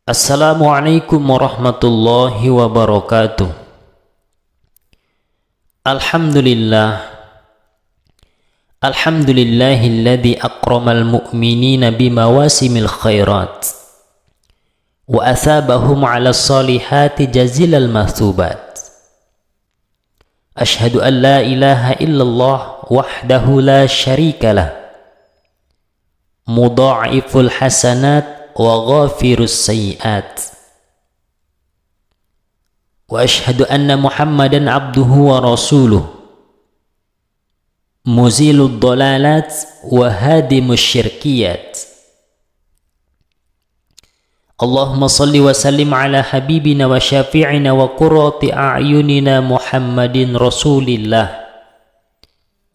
Assalamualaikum warahmatullahi wabarakatuh. Alhamdulillah. Alhamdulillahilladzi akramal mu'minina bimawasimil khairat wa athabahum 'ala salihati jazilal mathubat. Ashhadu an la ilaha illallah wahdahu la syarikalah, mudha'iful hasanat wa ghafirus sayyi'at. Wa ashhadu anna Muhammadan abduhu wa rasuluh, muzilud dhalalat wa hadimus syirkiyat. Allahumma salli wa sallim ala habibina wa syafi'ina wa qurrati a'yunina Muhammadin rasulillah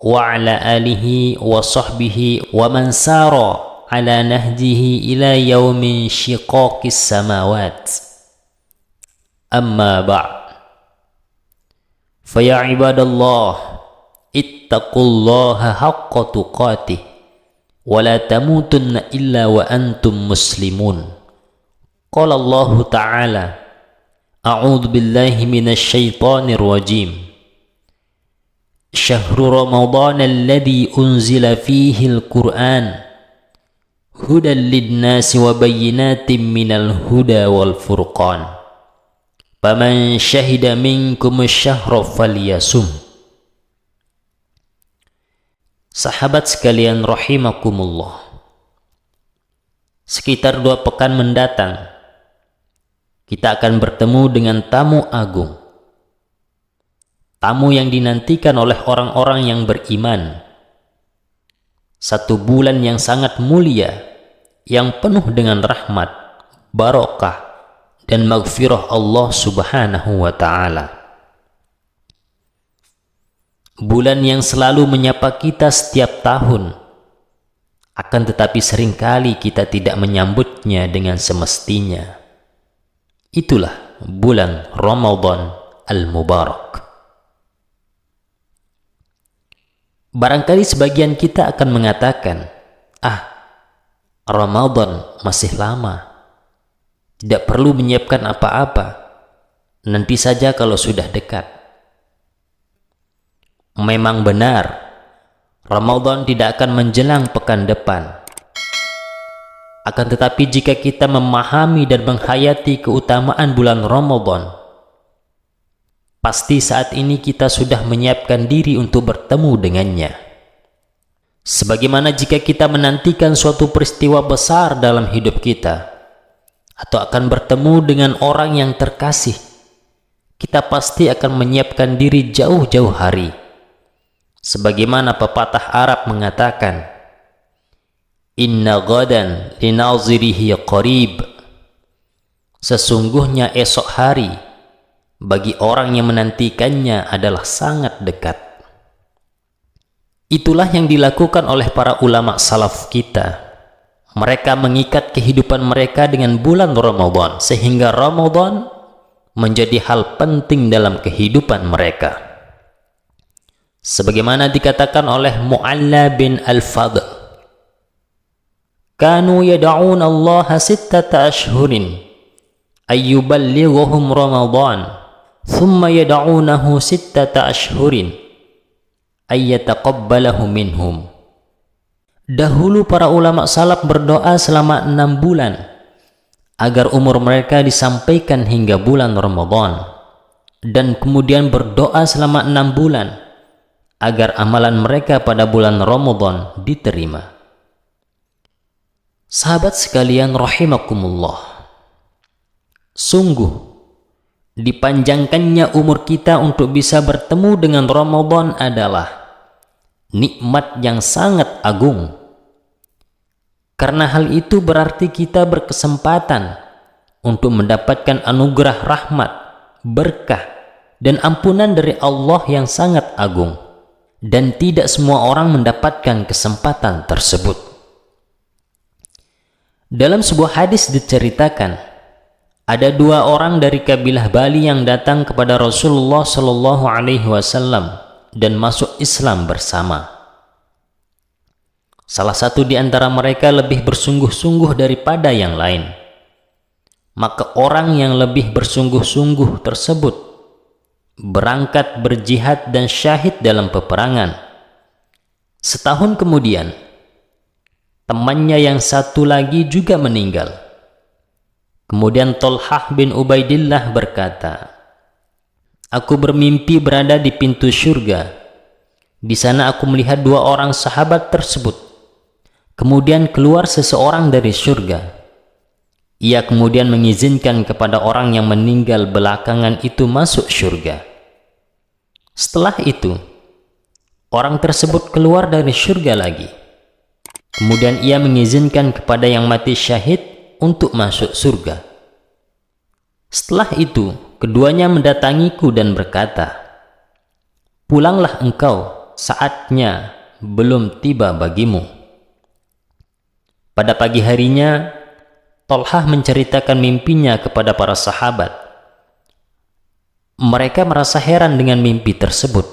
wa ala alihi wa sahbihi wa man sara ala nahjihi ila yaumin syiqaqis samawat. Amma ba'd. Faya ibadallah, ittaqullaha haqqa tuqatih wa la tamutunna illa wa antum muslimun. Qala Allah Ta'ala, a'udzu billahi minasy syaithanir rajim. Syahrul Ramadan alladzi unzila fihi al-Qur'an hudan lin-nasi wa bayyinatin minal huda wal furqan. Faman syahida minkum asy-syahra falyasum. Sahabat sekalian rahimakumullah, sekitar 2 pekan mendatang kita akan bertemu dengan tamu agung, tamu yang dinantikan oleh orang-orang yang beriman. 1 bulan yang sangat mulia, yang penuh dengan rahmat, barokah, dan maghfirah Allah subhanahu wa ta'ala. Bulan yang selalu menyapa kita setiap tahun, akan tetapi seringkali kita tidak menyambutnya dengan semestinya. Itulah bulan Ramadan al-Mubarak. Barangkali sebagian kita akan mengatakan, Ramadan masih lama, tidak perlu menyiapkan apa-apa, nanti saja kalau sudah dekat. Memang benar, Ramadan tidak akan menjelang pekan depan. Akan tetapi jika kita memahami dan menghayati keutamaan bulan Ramadan, pasti saat ini kita sudah menyiapkan diri untuk bertemu dengannya. Sebagaimana jika kita menantikan suatu peristiwa besar dalam hidup kita, atau akan bertemu dengan orang yang terkasih, kita pasti akan menyiapkan diri jauh-jauh hari. Sebagaimana pepatah Arab mengatakan, inna ghadan linazirihi qarib. Sesungguhnya esok hari bagi orang yang menantikannya adalah sangat dekat. Itulah yang dilakukan oleh para ulama salaf kita. Mereka mengikat kehidupan mereka dengan bulan Ramadan, sehingga Ramadan menjadi hal penting dalam kehidupan mereka. Sebagaimana dikatakan oleh Mu'alla bin Al-Fadl, kanu yad'una Allah 6 ashhurin ayyuballighuhum Ramadan, thumma yad'unahu 6 ashhurin ayyataqabbalahu minhum. Dahulu para ulama salaf berdoa selama 6 bulan agar umur mereka disampaikan hingga bulan Ramadan, dan kemudian berdoa selama 6 bulan agar amalan mereka pada bulan Ramadan diterima. Sahabat sekalian rahimakumullah, sungguh dipanjangkannya umur kita untuk bisa bertemu dengan Ramadan adalah nikmat yang sangat agung. Karena hal itu berarti kita berkesempatan untuk mendapatkan anugerah rahmat, berkah, dan ampunan dari Allah yang sangat agung. Dan tidak semua orang mendapatkan kesempatan tersebut. Dalam sebuah hadis diceritakan, ada 2 orang dari kabilah Bali yang datang kepada Rasulullah Shallallahu Alaihi Wasallam dan masuk Islam bersama. Salah satu di antara mereka lebih bersungguh-sungguh daripada yang lain. maka orang yang lebih bersungguh-sungguh tersebut berangkat berjihad dan syahid dalam peperangan. Setahun kemudian, temannya yang satu lagi juga meninggal. Kemudian Thalhah bin Ubaidillah berkata, "Aku bermimpi berada di pintu surga. Di sana aku melihat dua orang sahabat tersebut. Kemudian keluar seseorang dari surga. Ia kemudian mengizinkan kepada orang yang meninggal belakangan itu masuk surga. Setelah itu, orang tersebut keluar dari surga lagi. Kemudian ia mengizinkan kepada yang mati syahid untuk masuk surga. Setelah itu, keduanya mendatangiku dan berkata, 'Pulanglah engkau, saatnya belum tiba bagimu.' Pada pagi harinya, Thalhah menceritakan mimpinya kepada para sahabat. Mereka merasa heran dengan mimpi tersebut.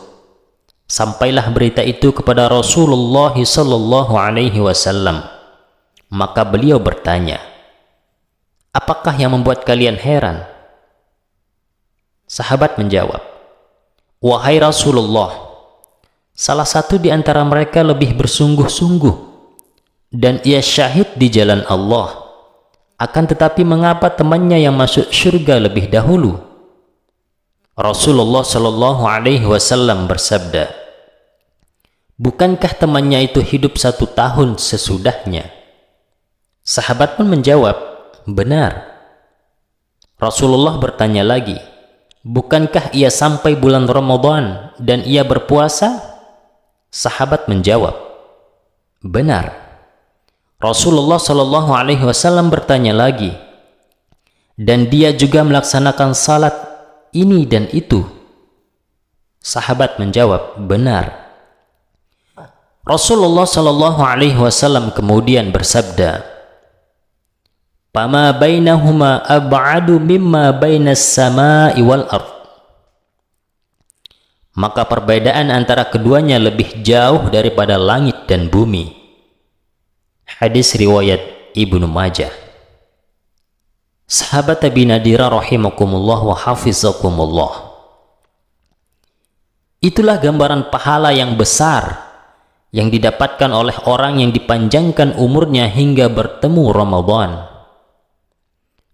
Sampailah berita itu kepada Rasulullah SAW. Maka beliau bertanya, 'Apakah yang membuat kalian heran?' Sahabat menjawab, 'Wahai Rasulullah, salah satu di antara mereka lebih bersungguh-sungguh dan ia syahid di jalan Allah. Akan tetapi mengapa temannya yang masuk surga lebih dahulu?' Rasulullah SAW bersabda, 'Bukankah temannya itu hidup 1 tahun sesudahnya?' Sahabat pun menjawab, 'Benar.' Rasulullah bertanya lagi, 'Bukankah ia sampai bulan Ramadan dan ia berpuasa?' Sahabat menjawab, 'Benar.' Rasulullah SAW bertanya lagi, 'Dan dia juga melaksanakan salat ini dan itu?' Sahabat menjawab, 'Benar.' Rasulullah SAW kemudian bersabda, 'Fama bainahuma ab'adu mimma bainas sama'i wal ard.' Maka perbedaan antara keduanya lebih jauh daripada langit dan bumi. Hadis riwayat Ibnu Majah. Sahabat Abi Nadira rahimakumullah wa hafizakumullah. Itulah gambaran pahala yang besar yang didapatkan oleh orang yang dipanjangkan umurnya hingga bertemu Ramadan.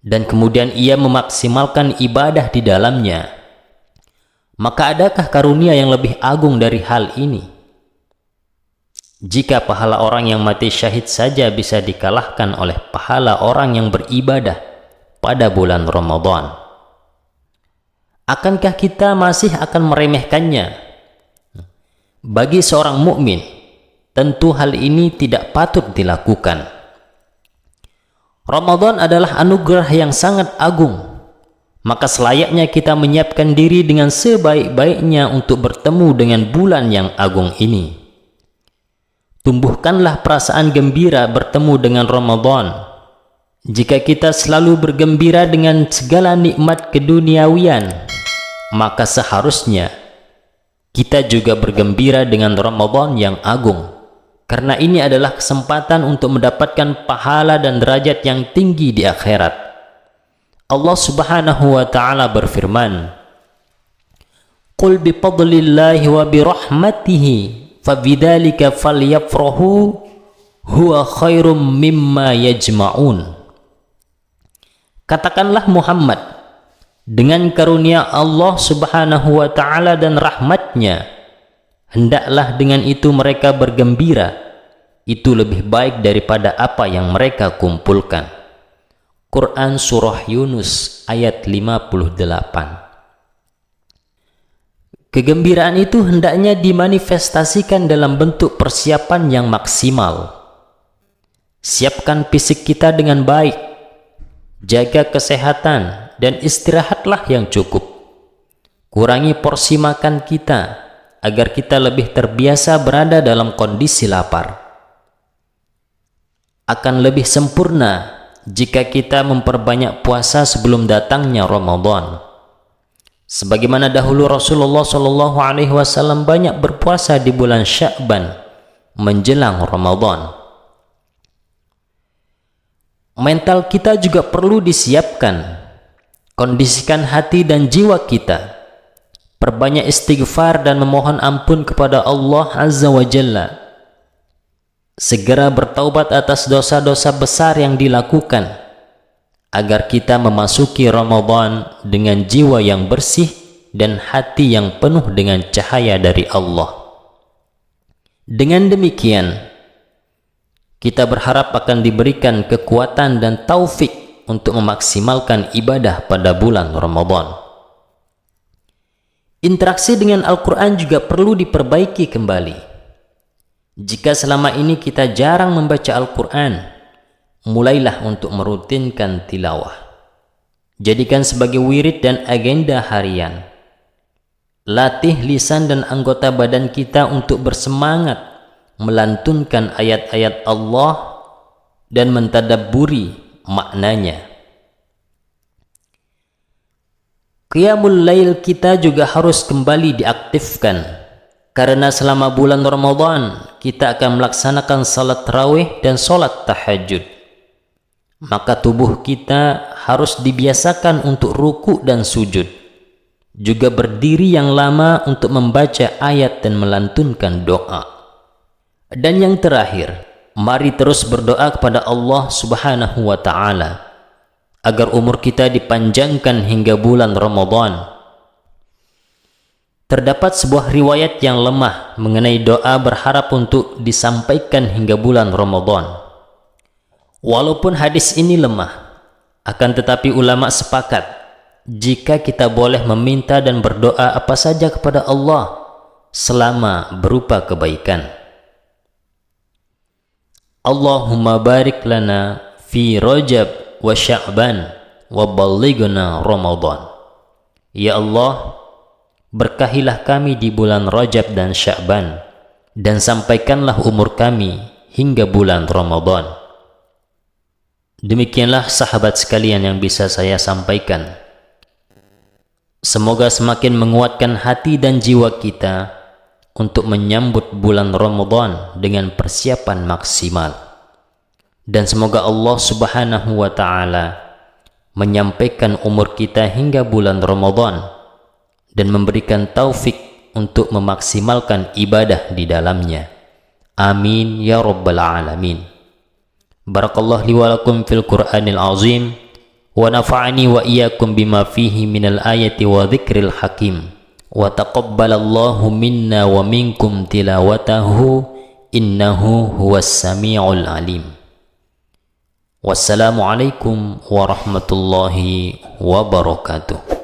Dan kemudian ia memaksimalkan ibadah di dalamnya. Maka adakah karunia yang lebih agung dari hal ini? Jika pahala orang yang mati syahid saja bisa dikalahkan oleh pahala orang yang beribadah pada bulan Ramadan, akankah kita masih akan meremehkannya? Bagi seorang mukmin, tentu hal ini tidak patut dilakukan. Ramadan adalah anugerah yang sangat agung, maka selayaknya kita menyiapkan diri dengan sebaik-baiknya untuk bertemu dengan bulan yang agung ini. Tumbuhkanlah perasaan gembira bertemu dengan Ramadan. Jika kita selalu bergembira dengan segala nikmat keduniawian, maka seharusnya kita juga bergembira dengan Ramadan yang agung. Karena ini adalah kesempatan untuk mendapatkan pahala dan derajat yang tinggi di akhirat. Allah Subhanahu wa taala berfirman, "Qul bi fadlillahi wa bi rahmatihi fabidzalika falyafrahu huwa khairum mimma yajma'un." Katakanlah Muhammad, dengan karunia Allah Subhanahu wa taala dan rahmatnya, hendaklah dengan itu mereka bergembira. Itu lebih baik daripada apa yang mereka kumpulkan. Quran Surah Yunus ayat 58. Kegembiraan itu hendaknya dimanifestasikan dalam bentuk persiapan yang maksimal. Siapkan fisik kita dengan baik, jaga kesehatan, dan istirahatlah yang cukup. Kurangi porsi makan kita, agar kita lebih terbiasa berada dalam kondisi lapar. Akan lebih sempurna jika kita memperbanyak puasa sebelum datangnya Ramadan. Sebagaimana dahulu Rasulullah SAW banyak berpuasa di bulan Sya'ban menjelang Ramadan. mental kita juga perlu disiapkan. Kondisikan hati dan jiwa kita. Perbanyak istighfar dan memohon ampun kepada Allah Azza wa Jalla. Segera bertaubat atas dosa-dosa besar yang dilakukan, agar kita memasuki Ramadan dengan jiwa yang bersih dan hati yang penuh dengan cahaya dari Allah. Dengan demikian, kita berharap akan diberikan kekuatan dan taufik untuk memaksimalkan ibadah pada bulan Ramadan. Interaksi dengan Al-Quran juga perlu diperbaiki kembali. Jika selama ini kita jarang membaca Al-Quran, mulailah untuk merutinkan tilawah. Jadikan sebagai wirid dan agenda harian. Latih lisan dan anggota badan kita untuk bersemangat melantunkan ayat-ayat Allah dan mentadabburi maknanya. Qiyamul Lail kita juga harus kembali diaktifkan, karena selama bulan Ramadan kita akan melaksanakan salat tarawih dan salat tahajud. Maka tubuh kita harus dibiasakan untuk ruku dan sujud, juga berdiri yang lama untuk membaca ayat dan melantunkan doa. Dan yang terakhir, mari terus berdoa kepada Allah Subhanahu wa Ta'ala agar umur kita dipanjangkan hingga bulan Ramadan. Terdapat sebuah riwayat yang lemah mengenai doa berharap untuk disampaikan hingga bulan Ramadan. Walaupun hadis ini lemah, akan tetapi ulama sepakat jika kita boleh meminta dan berdoa apa saja kepada Allah selama berupa kebaikan. Allahumma barik lana fi Rajab wa Sya'ban wa ballighna Ramadan. Ya Allah, berkahilah kami di bulan Rajab dan Sya'ban, dan sampaikanlah umur kami hingga bulan Ramadan. Demikianlah sahabat sekalian yang bisa saya sampaikan. Semoga semakin menguatkan hati dan jiwa kita untuk menyambut bulan Ramadan dengan persiapan maksimal. Dan semoga Allah Subhanahu wa Ta'ala menyampaikan umur kita hingga bulan Ramadan dan memberikan taufik untuk memaksimalkan ibadah di dalamnya. Amin ya rabbal alamin. Barakallahu li wa lakum fil Qur'anil azim wa nafa'ani wa iyyakum bima fihi minal ayati wa dzikril hakim. Wa taqabbalallahu minna wa minkum tilawatahu innahu huwas sami'ul alim. Wassalamualaikum warahmatullahi wabarakatuh.